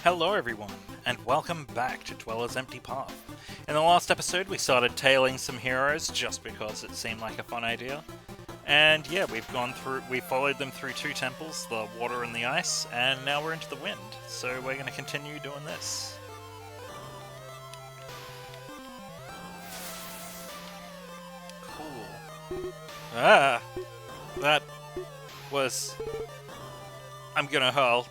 Hello everyone, and welcome back to Dweller's Empty Path. In the last episode we started tailing some heroes just because it seemed like a fun idea. And yeah, we followed them through two temples, the water and the ice, and now we're into the wind. So we're going to continue doing this. Cool. Ah! That was... I'm gonna hurl.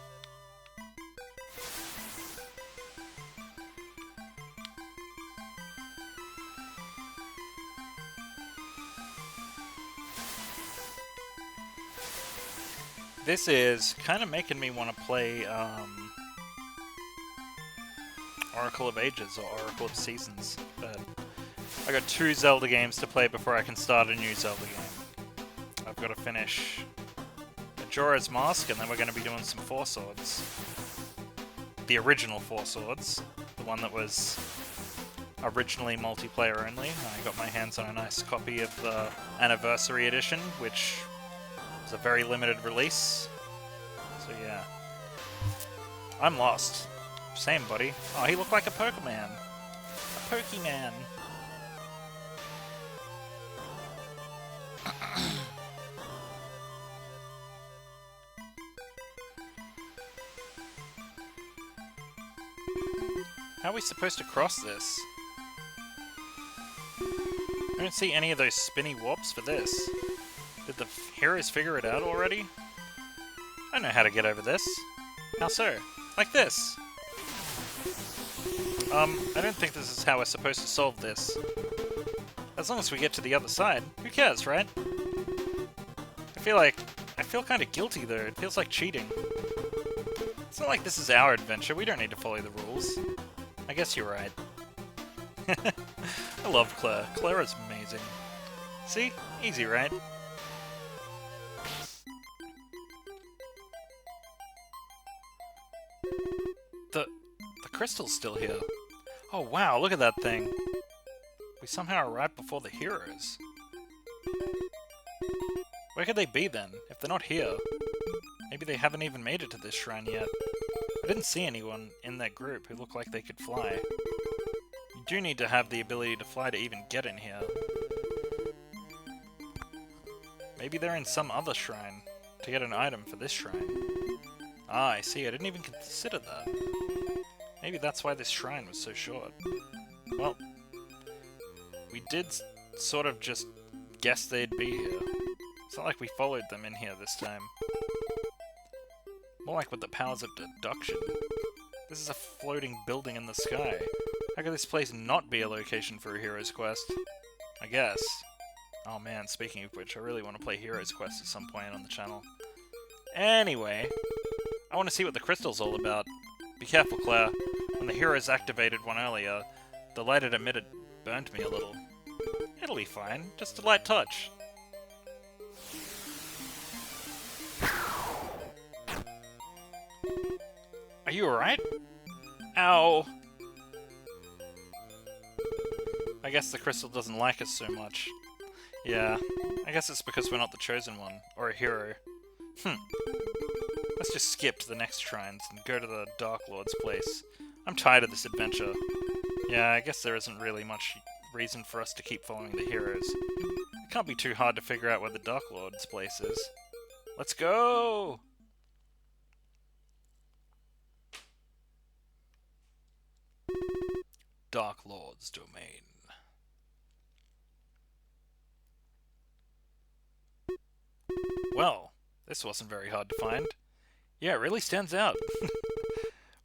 This is kind of making me want to play Oracle of Ages or Oracle of Seasons, but I got 2 Zelda games to play before I can start a new Zelda game. I've got to finish Majora's Mask, and then we're going to be doing some Four Swords. The original Four Swords, the one that was originally multiplayer only. I got my hands on a nice copy of the Anniversary Edition, which it's a very limited release, so yeah. I'm lost. Same, buddy. Oh, he looked like a Pokemon. A Pokemon. How are we supposed to cross this? I don't see any of those spinny warps for this. Did the heroes figure it out already? I know how to get over this. How so? Like this! I don't think this is how we're supposed to solve this. As long as we get to the other side, who cares, right? I feel kind of guilty though, it feels like cheating. It's not like this is our adventure, we don't need to follow the rules. I guess you're right. I love Claire. Claire is amazing. See? Easy, right? The crystal's still here. Oh wow, look at that thing. We somehow arrived before the heroes. Where could they be then, if they're not here? Maybe they haven't even made it to this shrine yet. I didn't see anyone in that group who looked like they could fly. You do need to have the ability to fly to even get in here. Maybe they're in some other shrine to get an item for this shrine. Ah, I see, I didn't even consider that. Maybe that's why this shrine was so short. Well, we did sort of just guess they'd be here. It's not like we followed them in here this time. More like with the powers of deduction. This is a floating building in the sky. How could this place not be a location for a Hero's Quest? I guess. Oh man, speaking of which, I really want to play Hero's Quest at some point on the channel. Anyway, I want to see what the crystal's all about. Be careful, Claire. When the heroes activated one earlier, the light it emitted burnt me a little. It'll be fine, just a light touch. Are you alright? Ow! I guess the crystal doesn't like us so much. Yeah, I guess it's because we're not the chosen one, or a hero. Let's just skip to the next shrines and go to the Dark Lord's place. I'm tired of this adventure. Yeah, I guess there isn't really much reason for us to keep following the heroes. It can't be too hard to figure out where the Dark Lord's place is. Let's go! Dark Lord's domain. Well, this wasn't very hard to find. Yeah, it really stands out.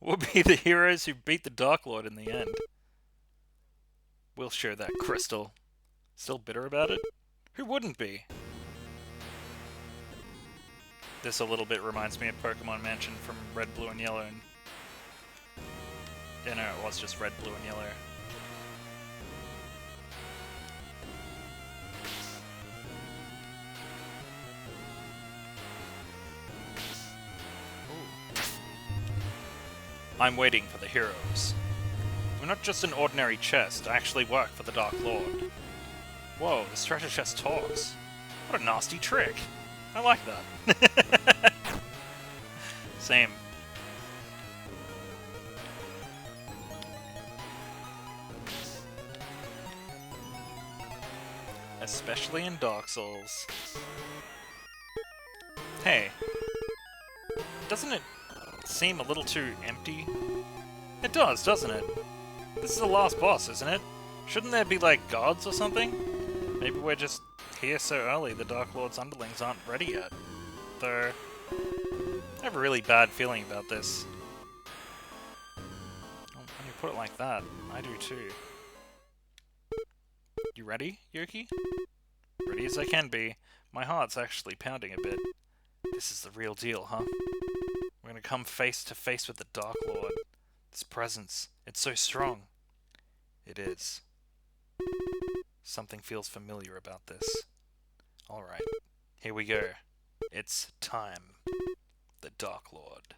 We'll be the heroes who beat the Dark Lord in the end. We'll share that crystal. Still bitter about it? Who wouldn't be? This a little bit reminds me of Pokemon Mansion from Red, Blue, and Yellow. Yeah, no, it was just Red, Blue, and Yellow. I'm waiting for the heroes. I'm not just an ordinary chest, I actually work for the Dark Lord. Whoa, this treasure chest talks. What a nasty trick. I like that. Same. Especially in Dark Souls. Hey, doesn't it seem a little too empty? It does, doesn't it? This is the last boss, isn't it? Shouldn't there be, like, guards or something? Maybe we're just here so early the Dark Lord's underlings aren't ready yet. Though, I have a really bad feeling about this. When you put it like that, I do too. You ready, Yoki? Ready as I can be. My heart's actually pounding a bit. This is the real deal, huh? We're gonna come face to face with the Dark Lord. This presence, it's so strong. It is. Something feels familiar about this. Alright, here we go. It's time. The Dark Lord.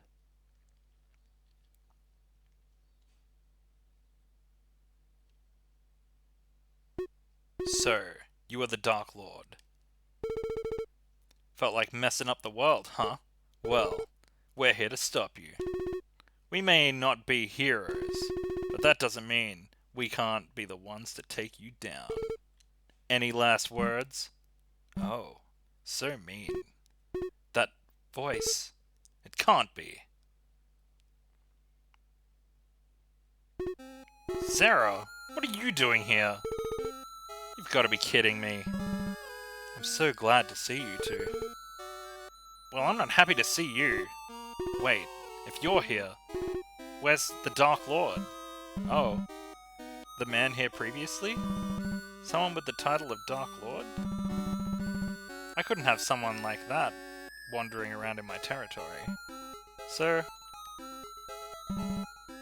So, you are the Dark Lord. Felt like messing up the world, huh? Well, we're here to stop you. We may not be heroes, but that doesn't mean we can't be the ones to take you down. Any last words? Oh, so mean. That voice. It can't be. Sarah, what are you doing here? You've got to be kidding me. I'm so glad to see you two. Well, I'm not happy to see you. Wait, if you're here, where's the Dark Lord? Oh, the man here previously? Someone with the title of Dark Lord? I couldn't have someone like that wandering around in my territory. So,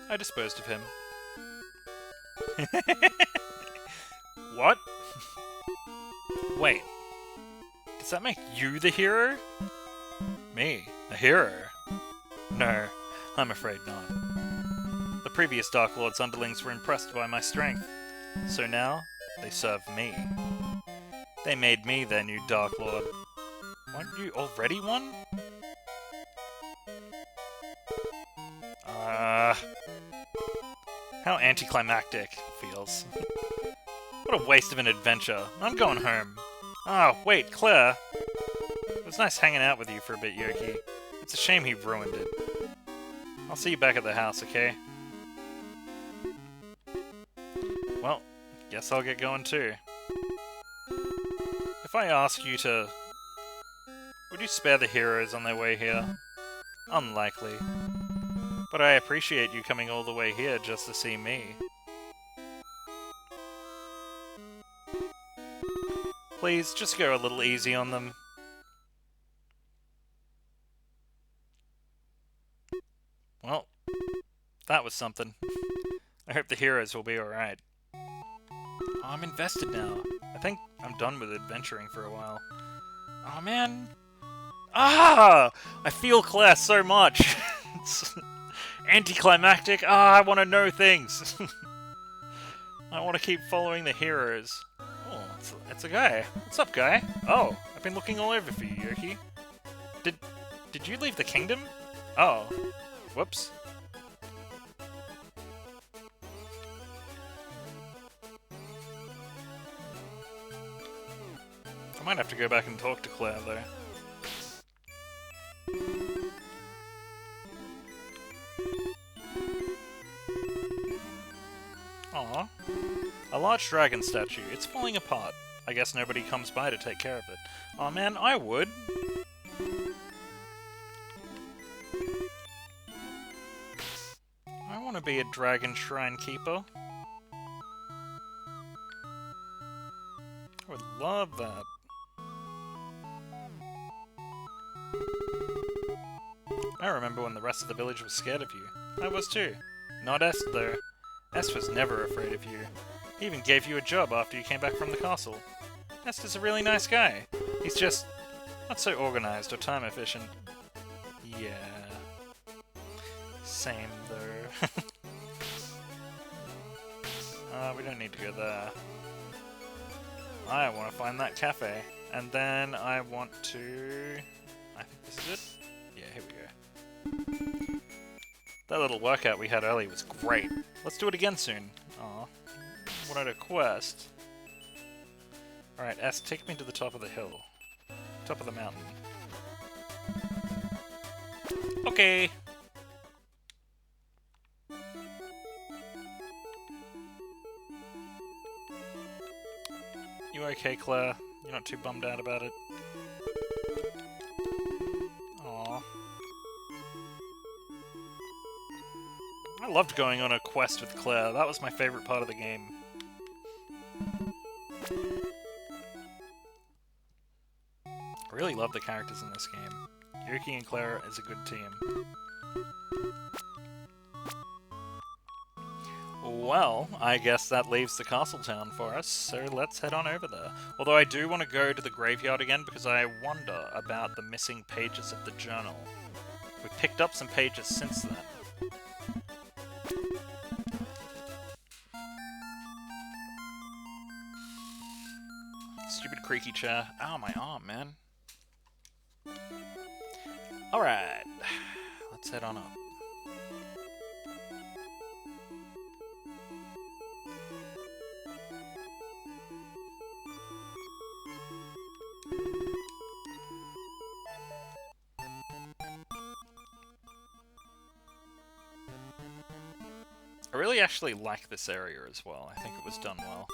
I disposed of him. What? Wait, does that make you the hero? Me, a hero? No, I'm afraid not. The previous Dark Lord's underlings were impressed by my strength, so now they serve me. They made me their new Dark Lord. Weren't you already one? How anticlimactic it feels. What a waste of an adventure. I'm going home. Oh, wait, Claire. It was nice hanging out with you for a bit, Yoki. It's a shame he ruined it. I'll see you back at the house, okay? Well, guess I'll get going too. If I ask you to... would you spare the heroes on their way here? Unlikely. But I appreciate you coming all the way here just to see me. Please, just go a little easy on them. Well, that was something. I hope the heroes will be alright. Oh, I'm invested now. I think I'm done with adventuring for a while. Oh man. Ah! I feel Claire so much. It's anticlimactic. Ah, I want to know things. I want to keep following the heroes. Oh, it's a guy. What's up, guy? Oh, I've been looking all over for you, Yoki. Did you leave the kingdom? Oh. Whoops. I might have to go back and talk to Claire, though. Aww. A large dragon statue. It's falling apart. I guess nobody comes by to take care of it. Aw man, I would. I want to be a dragon shrine keeper. I would love that. I remember when the rest of the village was scared of you. I was too. Not Est, though. Est was never afraid of you. He even gave you a job after you came back from the castle. Est is a really nice guy. He's just not so organized or time efficient. Yeah. Same, though. We don't need to go there. I want to find that cafe. And then I want to... I think this is it? Yeah, here we go. That little workout we had earlier was great. Let's do it again soon. Aw. Wanted a quest. Alright, S, take me to the top of the hill. Top of the mountain. Okay! You okay, Claire? You're not too bummed out about it? Aww. I loved going on a quest with Claire. That was my favorite part of the game. I really love the characters in this game. Yuki and Claire is a good team. Well, I guess that leaves the castle town for us, so let's head on over there. Although I do want to go to the graveyard again because I wonder about the missing pages of the journal. We picked up some pages since then. Stupid creaky chair. Ow, my arm, man. Alright, let's head on up. I really actually like this area as well. I think it was done well.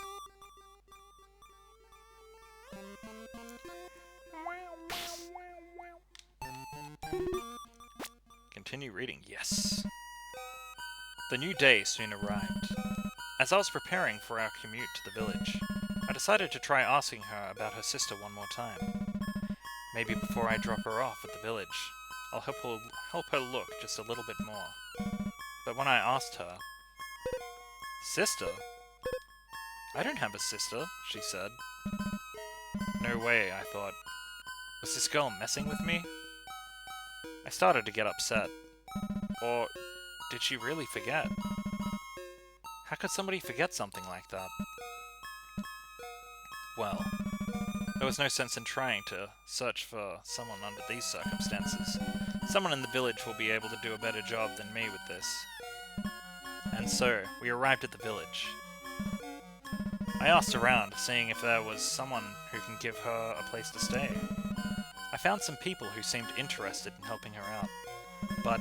Continue reading, yes. The new day soon arrived. As I was preparing for our commute to the village, I decided to try asking her about her sister one more time. Maybe before I drop her off at the village, I'll help her look just a little bit more. But when I asked her, "Sister? I don't have a sister," she said. No way, I thought. Was this girl messing with me? I started to get upset. Or did she really forget? How could somebody forget something like that? Well, there was no sense in trying to search for someone under these circumstances. Someone in the village will be able to do a better job than me with this. And so, we arrived at the village. I asked around, seeing if there was someone who can give her a place to stay. I found some people who seemed interested in helping her out, but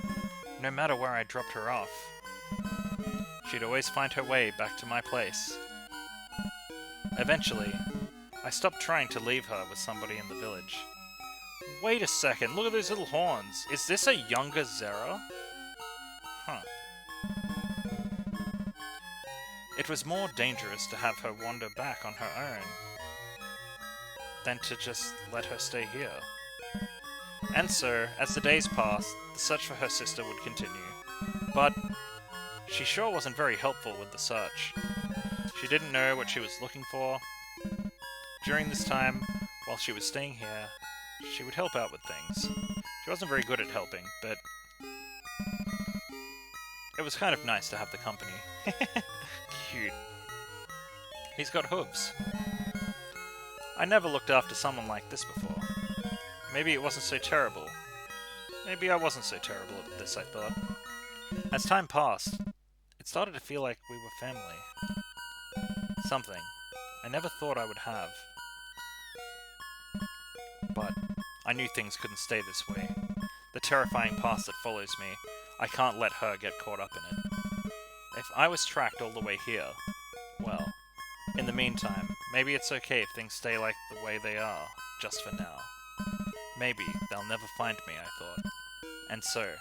no matter where I dropped her off, she'd always find her way back to my place. Eventually, I stopped trying to leave her with somebody in the village. Wait a second, look at those little horns. Is this a younger Zera? Huh. It was more dangerous to have her wander back on her own than to just let her stay here. And so, as the days passed, the search for her sister would continue. But she sure wasn't very helpful with the search. She didn't know what she was looking for. During this time, while she was staying here, she would help out with things. She wasn't very good at helping, but it was kind of nice to have the company. Cute. He's got hooves. I never looked after someone like this before. Maybe it wasn't so terrible. Maybe I wasn't so terrible at this, I thought. As time passed, it started to feel like we were family. Something I never thought I would have. But I knew things couldn't stay this way. The terrifying past that follows me, I can't let her get caught up in it. If I was tracked all the way here, well, in the meantime, maybe it's okay if things stay like the way they are, just for now. Maybe they'll never find me, I thought. And so,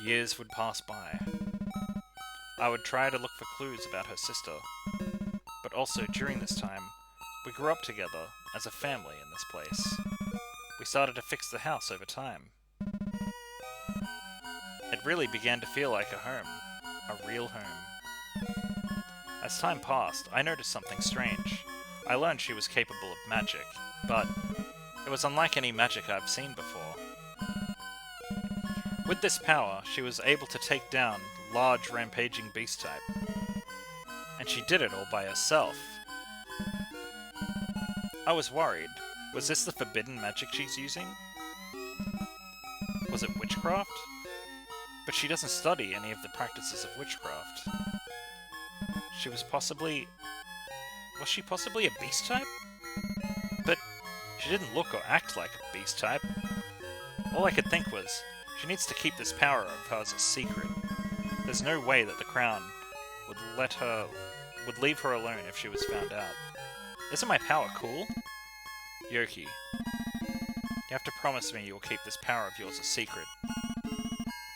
years would pass by. I would try to look for clues about her sister, but also during this time, we grew up together as a family in this place. We started to fix the house over time. It really began to feel like a home. A real home. As time passed, I noticed something strange. I learned she was capable of magic, but it was unlike any magic I've seen before. With this power, she was able to take down large rampaging beast type. And she did it all by herself. I was worried. Was this the forbidden magic she's using? Was it witchcraft? But she doesn't study any of the practices of witchcraft. She was possibly Was she possibly a beast type? But she didn't look or act like a beast type. All I could think was, she needs to keep this power of hers a secret. There's no way that the crown would leave her alone if she was found out. Isn't my power cool? Yoki, you have to promise me you'll keep this power of yours a secret.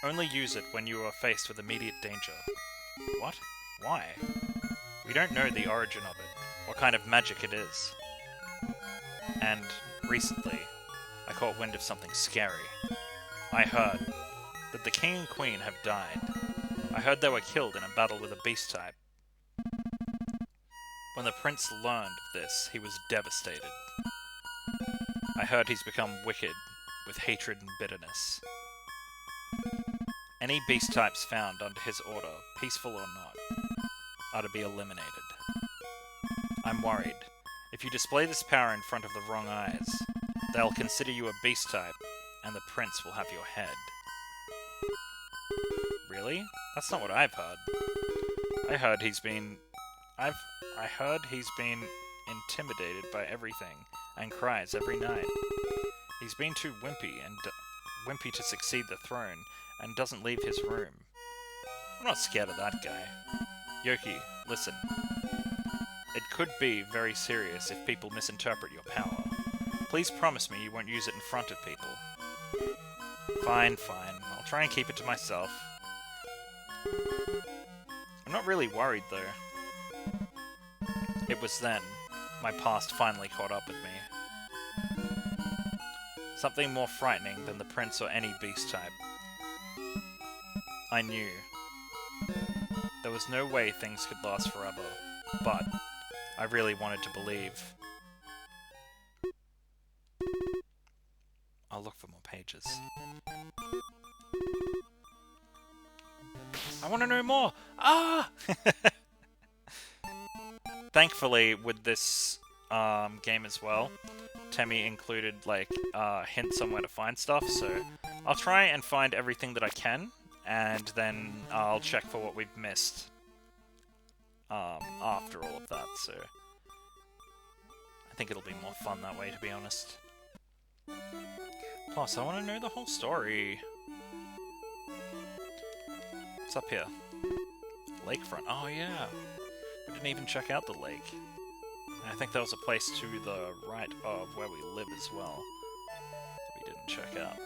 Only use it when you are faced with immediate danger. What? Why? We don't know the origin of it, what kind of magic it is. And, recently, I caught wind of something scary. I heard that the king and queen have died. I heard they were killed in a battle with a beast type. When the prince learned of this, he was devastated. I heard he's become wicked, with hatred and bitterness. Any beast types found under his order, peaceful or not, are to be eliminated. I'm worried. If you display this power in front of the wrong eyes, they'll consider you a beast type, and the prince will have your head. Really? That's not what I've heard. I heard he's been intimidated by everything, and cries every night. He's been too wimpy to succeed the throne, and doesn't leave his room. I'm not scared of that guy. Yoki, listen. It could be very serious if people misinterpret your power. Please promise me you won't use it in front of people. Fine, fine. I'll try and keep it to myself. I'm not really worried, though. It was then my past finally caught up with me. Something more frightening than the prince or any beast type. I knew. There was no way things could last forever, but I really wanted to believe. I'll look for more pages. I want to know more! Ah! Thankfully, with this game as well, Temmie included, like, hints on where to find stuff, so I'll try and find everything that I can, and then I'll check for what we've missed after all of that, so I think it'll be more fun that way, to be honest. Plus, I want to know the whole story. What's up here? Lakefront. Oh, yeah. We didn't even check out the lake. I think there was a place to the right of where we live as well that we didn't check out.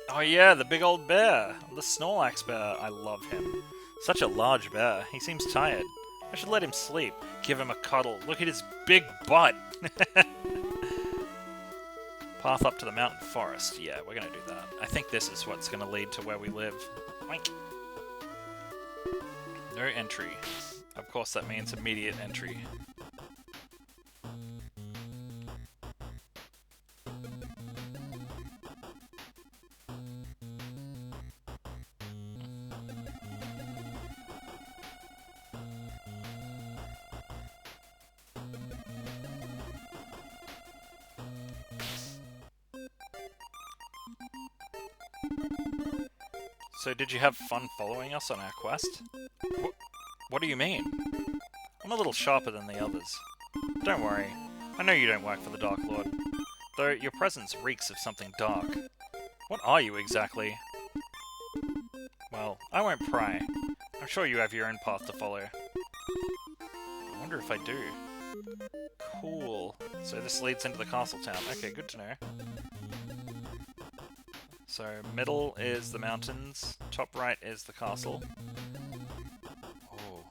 Oh yeah, the big old bear! The Snorlax bear. I love him. Such a large bear. He seems tired. I should let him sleep. Give him a cuddle. Look at his big butt! Path up to the mountain forest. Yeah, we're gonna do that. I think this is what's gonna lead to where we live. Oink. No entry. Of course that means immediate entry. So did you have fun following us on our quest? What do you mean? I'm a little sharper than the others. Don't worry, I know you don't work for the Dark Lord, though your presence reeks of something dark. What are you exactly? Well, I won't pry. I'm sure you have your own path to follow. I wonder if I do. Cool. So this leads into the castle town. Okay, good to know. So, middle is the mountains, top right is the castle. Oh.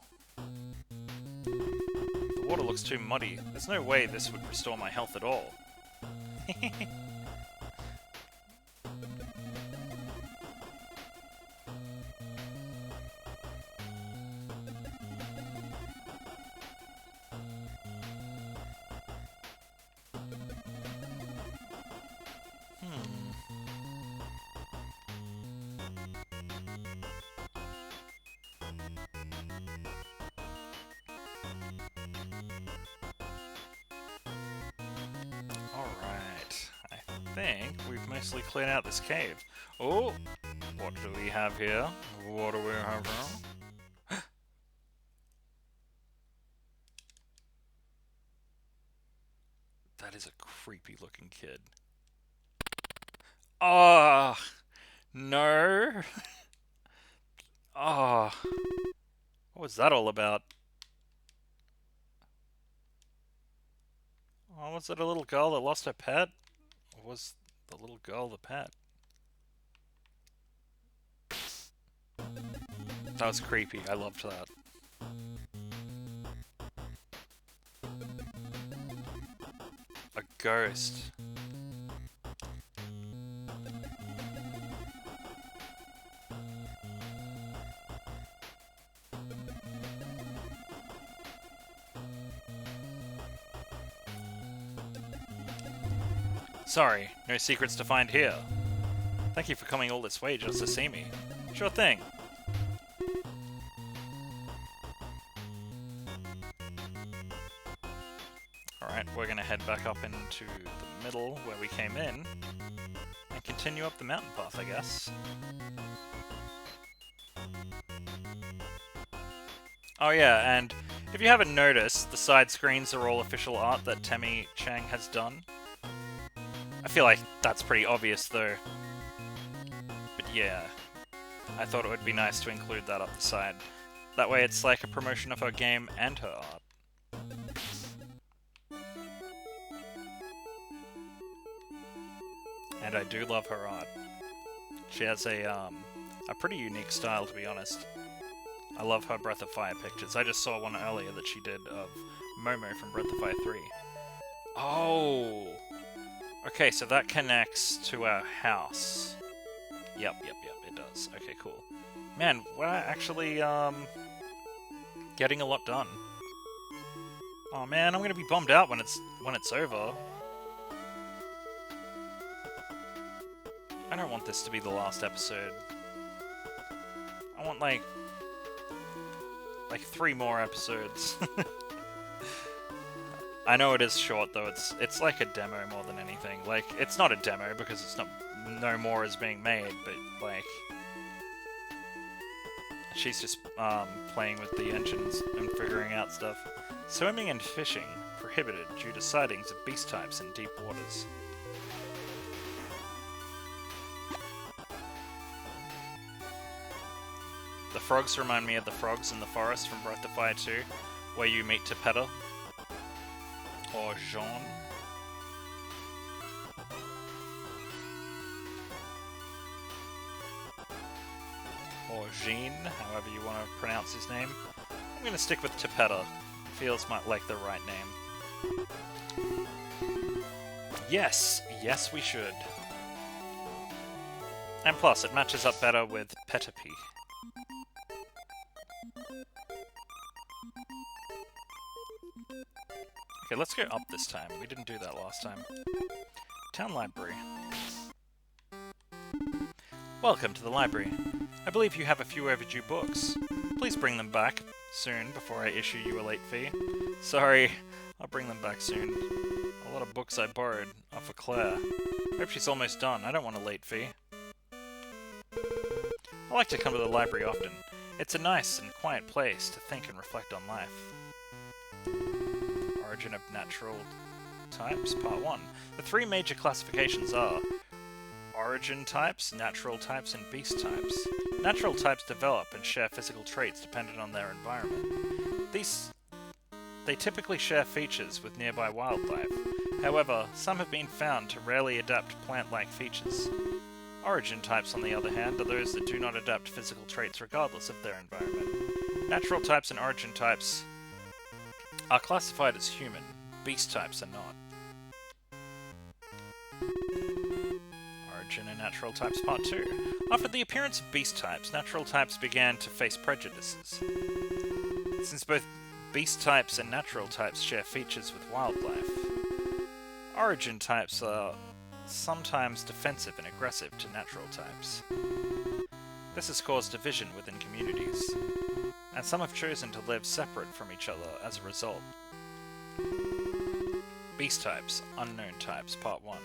The water looks too muddy. There's no way this would restore my health at all. Alright, I think we've mostly cleared out this cave. Oh, What do we have here? What do we have here? That is a creepy looking kid. Oh, no. Oh, what was that all about? Oh, was it a little girl that lost her pet? Or was the little girl the pet? That was creepy. I loved that. A ghost. Sorry, no secrets to find here. Thank you for coming all this way just to see me. Sure thing. Alright, we're gonna head back up into the middle where we came in and continue up the mountain path, I guess. Oh yeah, and if you haven't noticed, the side screens are all official art that Temmie Chang has done. I feel like that's pretty obvious though. But yeah, I thought it would be nice to include that up the side. That way it's like a promotion of her game and her art. And I do love her art. She has a pretty unique style, to be honest. I love her Breath of Fire pictures. I just saw one earlier that she did of Momo from Breath of Fire 3. Oh! Okay, so that connects to our house. Yep, it does. Okay, cool. Man, we're actually, getting a lot done. Oh man, I'm gonna be bummed out when it's over. I don't want this to be the last episode. I want, like 3 more episodes. I know it is short though, it's like a demo more than anything. Like, it's not a demo because it's not, no more is being made, but like, she's just playing with the engines and figuring out stuff. Swimming and fishing prohibited due to sightings of beast types in deep waters. The frogs remind me of the frogs in the forest from Breath of Fire 2, where you meet Tepeta. Or Jean. Or Jean, however you want to pronounce his name. I'm going to stick with Tepeta. Feels like the right name. Yes! Yes, we should. And plus, it matches up better with Petapi. Okay, let's go up this time. We didn't do that last time. Town Library. Welcome to the library. I believe you have a few overdue books. Please bring them back soon before I issue you a late fee. Sorry, I'll bring them back soon. A lot of books I borrowed off of Claire. Hope she's almost done. I don't want a late fee. I like to come to the library often. It's a nice and quiet place to think and reflect on life. Origin of Natural Types, Part 1. The 3 major classifications are Origin types, Natural types, and Beast types. Natural types develop and share physical traits dependent on their environment. They typically share features with nearby wildlife. However, some have been found to rarely adapt plant-like features. Origin types, on the other hand, are those that do not adapt physical traits regardless of their environment. Natural types and Origin types are classified as human. Beast types are not. Origin and Natural Types Part 2. After the appearance of beast types, natural types began to face prejudices. Since both beast types and natural types share features with wildlife, Origin types are sometimes defensive and aggressive to natural types. This has caused division within communities, and some have chosen to live separate from each other as a result. Beast types, Unknown types, Part 1.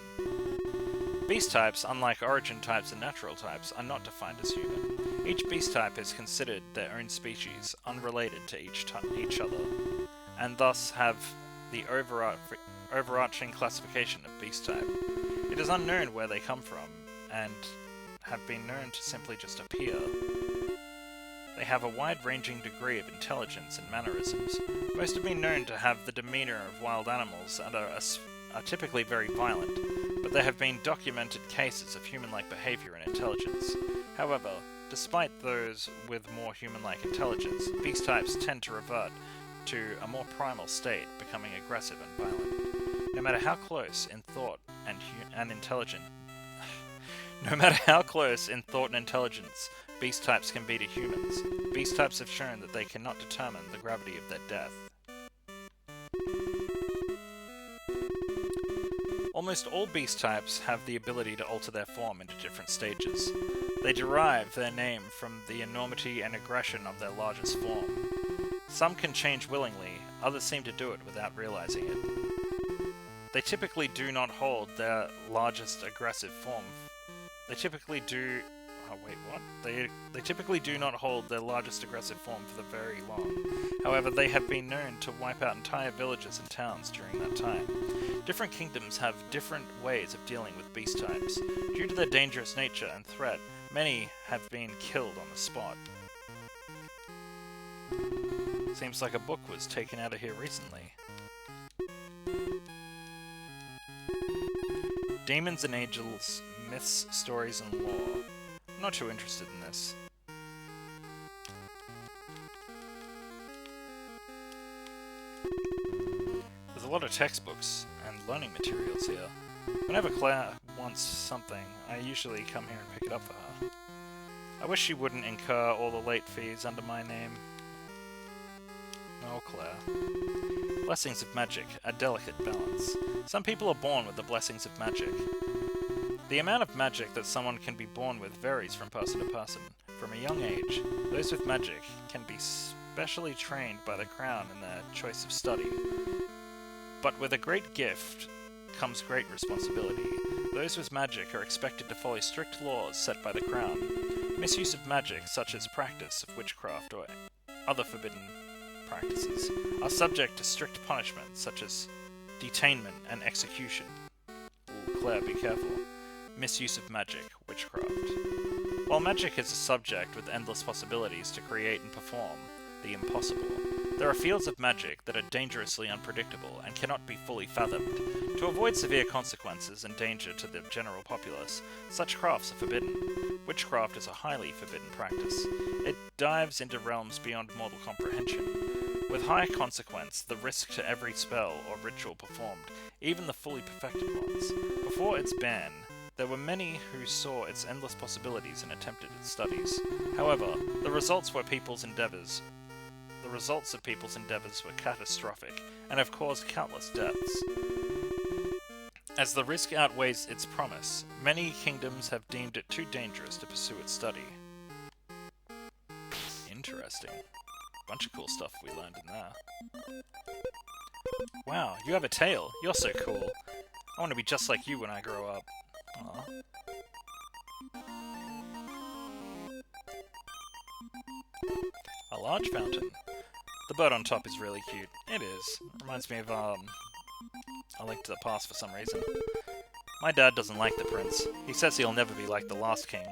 Beast types, unlike origin types and natural types, are not defined as human. Each beast type is considered their own species, unrelated to each other, and thus have the overarching classification of beast type. It is unknown where they come from, and have been known to simply just appear. They have a wide-ranging degree of intelligence and mannerisms. Most have been known to have the demeanor of wild animals and are typically very violent, but there have been documented cases of human-like behavior and intelligence. However, despite those with more human-like intelligence, beast types tend to revert to a more primal state, becoming aggressive and violent. No matter how close in thought and intelligence beast types can be to humans, beast types have shown that they cannot determine the gravity of their death. Almost all beast types have the ability to alter their form into different stages. They derive their name from the enormity and aggression of their largest form. Some can change willingly, others seem to do it without realizing it. They typically do not hold their largest aggressive form. They typically do not hold their largest aggressive form for very long. However, they have been known to wipe out entire villages and towns during that time. Different kingdoms have different ways of dealing with beast types. Due to their dangerous nature and threat, many have been killed on the spot. Seems like a book was taken out of here recently. Demons and Angels, Myths, Stories, and Lore. I'm not too interested in this. There's a lot of textbooks and learning materials here. Whenever Claire wants something, I usually come here and pick it up for her. I wish she wouldn't incur all the late fees under my name. Oh, Claire. Blessings of magic, a delicate balance. Some people are born with the blessings of magic. The amount of magic that someone can be born with varies from person to person. From a young age, those with magic can be specially trained by the Crown in their choice of study. But with a great gift comes great responsibility. Those with magic are expected to follow strict laws set by the Crown. Misuse of magic, such as practice of witchcraft or other forbidden practices, are subject to strict punishment, such as detainment and execution. Ooh, Claire, be careful. Misuse of magic, witchcraft. While magic is a subject with endless possibilities to create and perform the impossible, there are fields of magic that are dangerously unpredictable and cannot be fully fathomed. To avoid severe consequences and danger to the general populace, such crafts are forbidden. Witchcraft is a highly forbidden practice. It dives into realms beyond mortal comprehension. With high consequence, the risk to every spell or ritual performed, even the fully perfected ones. Before its ban, there were many who saw its endless possibilities and attempted its studies. However, the results of people's endeavors were catastrophic, and have caused countless deaths. As the risk outweighs its promise, many kingdoms have deemed it too dangerous to pursue its study. Interesting. Bunch of cool stuff we learned in there. Wow, you have a tail. You're so cool. I want to be just like you when I grow up. Aww. A large fountain. The bird on top is really cute. It is. Reminds me of, A Link to the Past for some reason. My dad doesn't like the prince. He says he'll never be like the last king.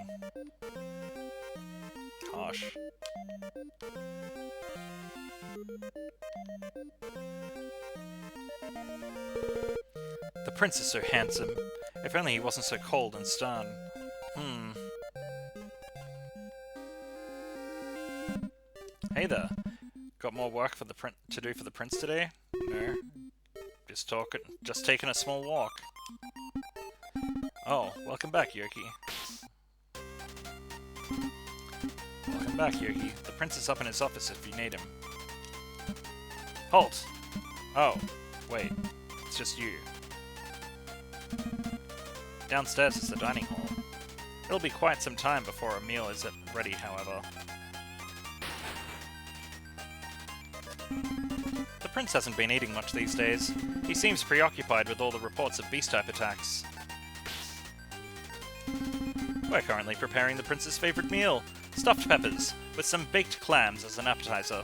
Harsh. The prince is so handsome. If only he wasn't so cold and stern. Hey there. Got more work for the to do for the prince today? No. Just taking a small walk. Oh, welcome back, Yoki. Welcome back, Yoki. The prince is up in his office if you need him. Halt! Oh, wait. It's just you. Downstairs is the dining hall. It'll be quite some time before a meal is ready, however. The prince hasn't been eating much these days. He seems preoccupied with all the reports of beast-type attacks. We're currently preparing the prince's favorite meal, stuffed peppers, with some baked clams as an appetizer.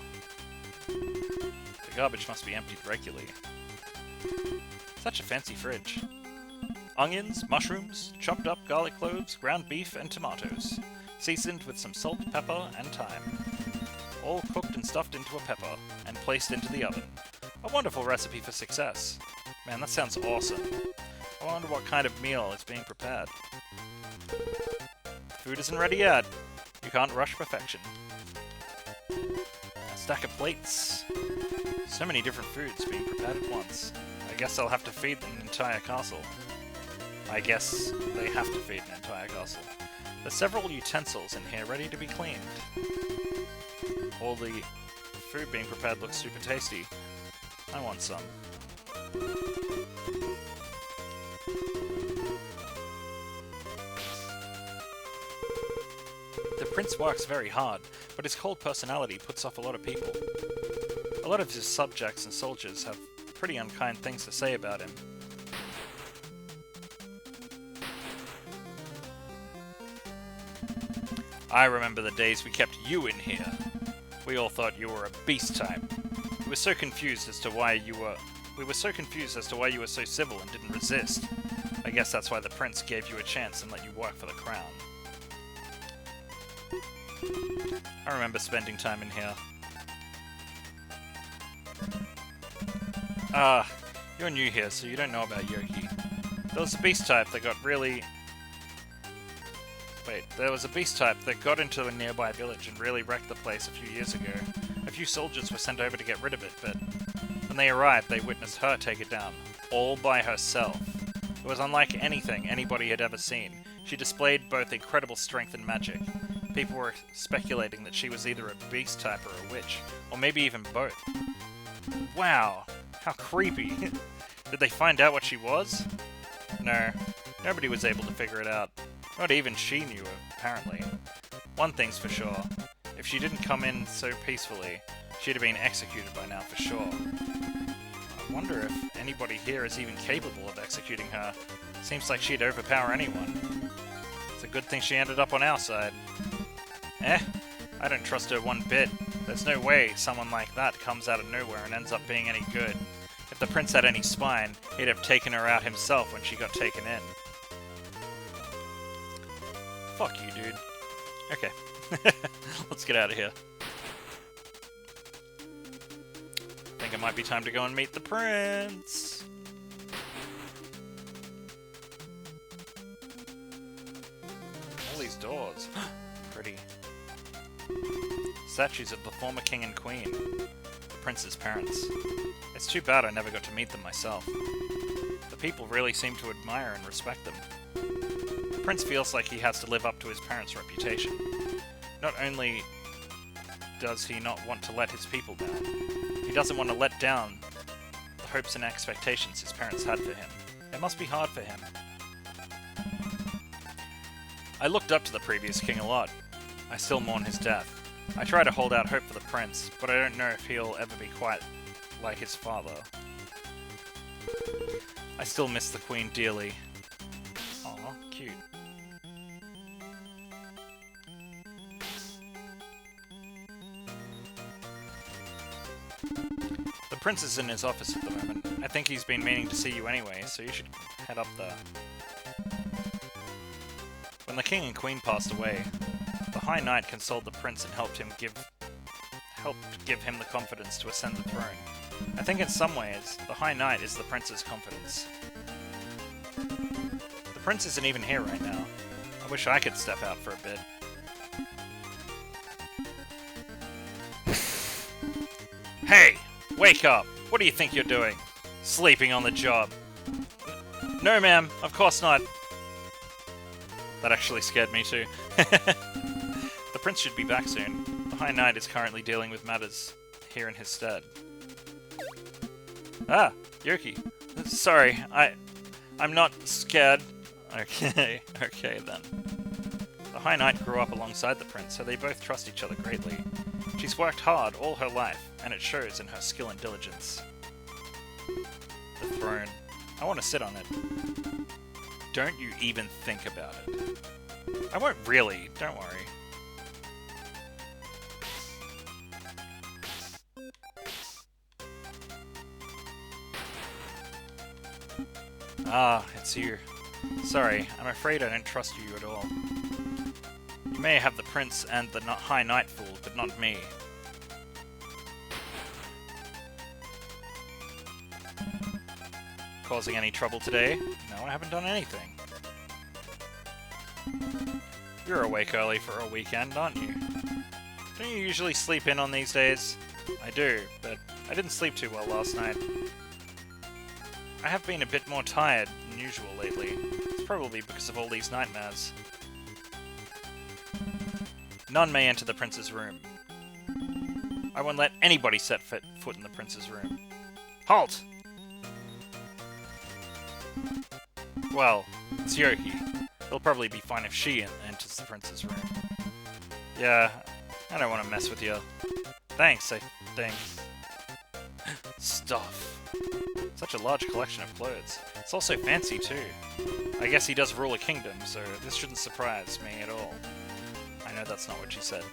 The garbage must be emptied regularly. Such a fancy fridge. Onions, mushrooms, chopped up garlic cloves, ground beef, and tomatoes, seasoned with some salt, pepper, and thyme. All cooked and stuffed into a pepper, and placed into the oven. A wonderful recipe for success. Man, that sounds awesome. I wonder what kind of meal is being prepared. Food isn't ready yet. You can't rush perfection. A stack of plates. So many different foods being prepared at once. I guess I'll have to feed an entire castle. There's several utensils in here ready to be cleaned. All the food being prepared looks super tasty. I want some. The prince works very hard, but his cold personality puts off a lot of people. A lot of his subjects and soldiers have pretty unkind things to say about him. I remember the days we kept you in here. We all thought you were a beast type. We were so confused as to why you were so civil and didn't resist. I guess that's why the prince gave you a chance and let you work for the crown. I remember spending time in here. You're new here, so you don't know about Yoki. There was a beast type that got into a nearby village and really wrecked the place a few years ago. A few soldiers were sent over to get rid of it, but when they arrived, they witnessed her take it down, all by herself. It was unlike anything anybody had ever seen. She displayed both incredible strength and magic. People were speculating that she was either a beast type or a witch, or maybe even both. Wow, how creepy. Did they find out what she was? No, nobody was able to figure it out. Not even she knew, apparently. One thing's for sure. If she didn't come in so peacefully, she'd have been executed by now for sure. I wonder if anybody here is even capable of executing her. Seems like she'd overpower anyone. It's a good thing she ended up on our side. I don't trust her one bit. There's no way someone like that comes out of nowhere and ends up being any good. If the prince had any spine, he'd have taken her out himself when she got taken in. Fuck you, dude. Okay. Let's get out of here. Think it might be time to go and meet the prince. All these doors. Pretty. Statues of the former king and queen. The prince's parents. It's too bad I never got to meet them myself. The people really seem to admire and respect them. The prince feels like he has to live up to his parents' reputation. Not only does he not want to let his people down, he doesn't want to let down the hopes and expectations his parents had for him. It must be hard for him. I looked up to the previous king a lot. I still mourn his death. I try to hold out hope for the prince, but I don't know if he'll ever be quite like his father. I still miss the queen dearly. Aw, cute. The prince is in his office at the moment. I think he's been meaning to see you anyway, so you should head up there. When the king and queen passed away, the High Knight consoled the prince and helped give him the confidence to ascend the throne. I think in some ways, the High Knight is the prince's confidence. The prince isn't even here right now. I wish I could step out for a bit. Hey! Wake up! What do you think you're doing? Sleeping on the job. No, ma'am. Of course not. That actually scared me too. The prince should be back soon. The High Knight is currently dealing with matters here in his stead. Ah, Yoki. Sorry, I'm not scared. Okay, okay then. The High Knight grew up alongside the prince, so they both trust each other greatly. She's worked hard all her life, and it shows in her skill and diligence. The throne. I want to sit on it. Don't you even think about it. I won't really, don't worry. Ah, it's you. Sorry, I'm afraid I don't trust you at all. You may have the Prince and the High Knight fooled, but not me. Causing any trouble today? No, I haven't done anything. You're awake early for a weekend, aren't you? Don't you usually sleep in on these days? I do, but I didn't sleep too well last night. I have been a bit more tired than usual lately. It's probably because of all these nightmares. None may enter the Prince's room. I won't let anybody set foot in the Prince's room. Halt! Well, it's Yoki. It'll probably be fine if she enters the Prince's room. Yeah, I don't want to mess with you. Thanks, I think. Stuff. Such a large collection of clothes. It's also fancy, too. I guess he does rule a kingdom, so this shouldn't surprise me at all. I know that's not what she said.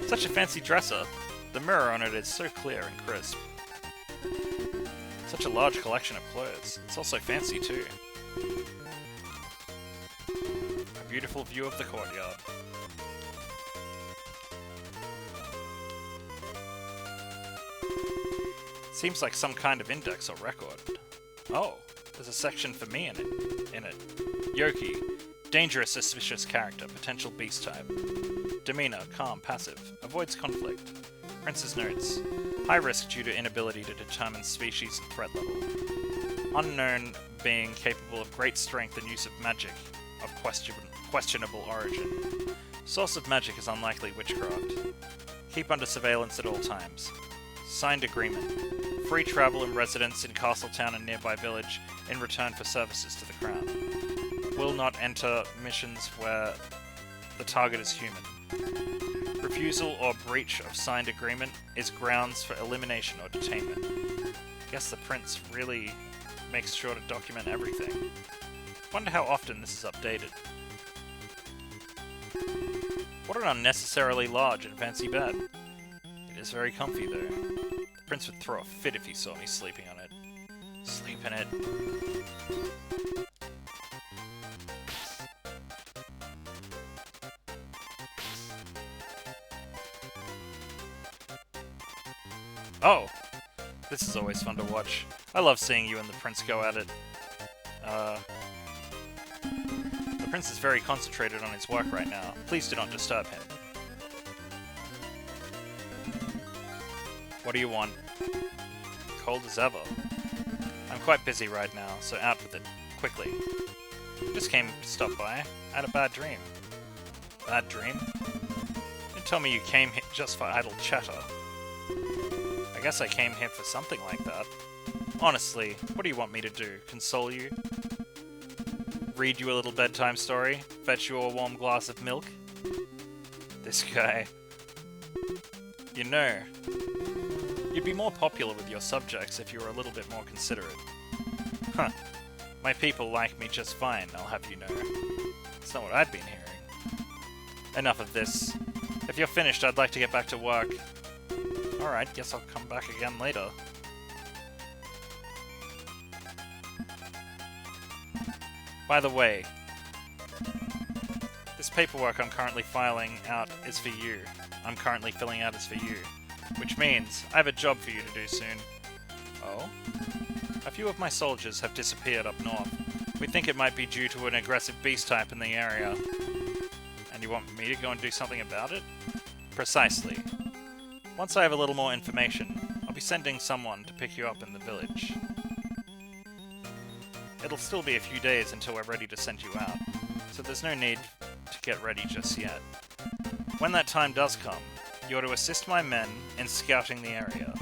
Such a fancy dresser. The mirror on it is so clear and crisp. Such a large collection of clothes. It's also fancy, too. A beautiful view of the courtyard. Seems like some kind of index or record. Oh, there's a section for me in it. Yoki. Dangerous, suspicious character. Potential beast type. Demeanor. Calm, passive. Avoids conflict. Prince's notes. High risk due to inability to determine species and threat level. Unknown being capable of great strength and use of magic of questionable origin. Source of magic is unlikely witchcraft. Keep under surveillance at all times. Signed agreement. Free travel and residence in Castletown and nearby village in return for services to the crown. Will not enter missions where the target is human. Refusal or breach of signed agreement is grounds for elimination or detainment. Guess the prince really makes sure to document everything. Wonder how often this is updated. What an unnecessarily large and fancy bed. It is very comfy though. The prince would throw a fit if he saw me sleeping on it. Sleep in it. Oh! This is always fun to watch. I love seeing you and the prince go at it. The prince is very concentrated on his work right now. Please do not disturb him. What do you want? Cold as ever. I'm quite busy right now, so out with it. Quickly. Just came to stop by. I had a bad dream. Bad dream? Don't tell me you came here just for idle chatter. I guess I came here for something like that. Honestly, what do you want me to do? Console you? Read you a little bedtime story? Fetch you a warm glass of milk? This guy. You know, you'd be more popular with your subjects if you were a little bit more considerate. Huh. My people like me just fine, I'll have you know. It's not what I've been hearing. Enough of this. If you're finished, I'd like to get back to work. Alright, guess I'll come back again later. By the way, this paperwork I'm currently filling out is for you. Which means I have a job for you to do soon. Oh? A few of my soldiers have disappeared up north. We think it might be due to an aggressive beast type in the area. And you want me to go and do something about it? Precisely. Once I have a little more information, I'll be sending someone to pick you up in the village. It'll still be a few days until we're ready to send you out, so there's no need to get ready just yet. When that time does come, you are to assist my men in scouting the area.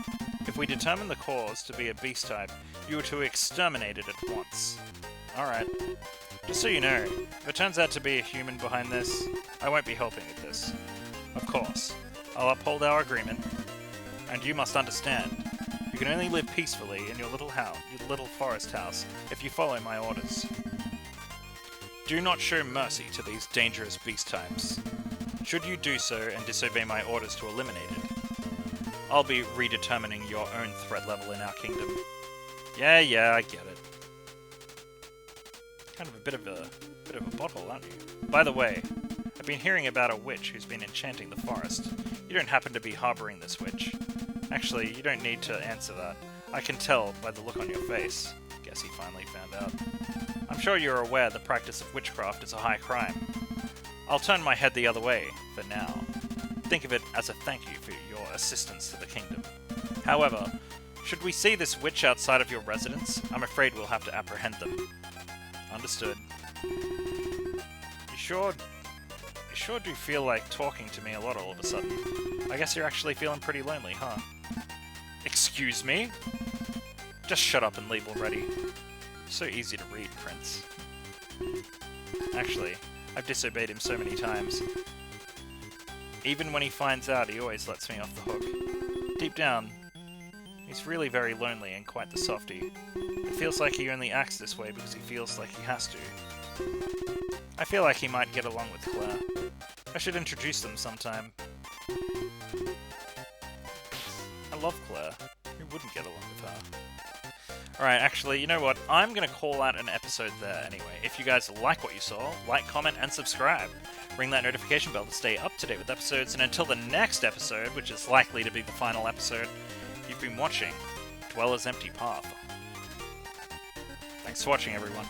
If we determine the cause to be a beast type, you are to exterminate it at once. Alright. Just so you know, if it turns out to be a human behind this, I won't be helping with this. Of course, I'll uphold our agreement, and you must understand, you can only live peacefully in your little forest house, if you follow my orders. Do not show mercy to these dangerous beast types. Should you do so and disobey my orders to eliminate it, I'll be redetermining your own threat level in our kingdom. Yeah, I get it. Kind of a bit of a butthole, aren't you? By the way, I've been hearing about a witch who's been enchanting the forest. You don't happen to be harboring this witch. Actually, you don't need to answer that. I can tell by the look on your face. Guess he finally found out. I'm sure you're aware the practice of witchcraft is a high crime. I'll turn my head the other way, for now. Think of it as a thank you for your assistance to the kingdom. However, should we see this witch outside of your residence, I'm afraid we'll have to apprehend them. Understood. You sure do feel like talking to me a lot all of a sudden. I guess you're actually feeling pretty lonely, huh? Excuse me? Just shut up and leave already. So easy to read, Prince. Actually, I've disobeyed him so many times. Even when he finds out, he always lets me off the hook. Deep down, he's really very lonely and quite the softie. It feels like he only acts this way because he feels like he has to. I feel like he might get along with Claire. I should introduce them sometime. I love Claire. Who wouldn't get along with her? Alright, actually, you know what? I'm going to call out an episode there anyway. If you guys like what you saw, like, comment, and subscribe. Ring that notification bell to stay up to date with episodes, and until the next episode, which is likely to be the final episode, you've been watching Dweller's Empty Path. Thanks for watching, everyone.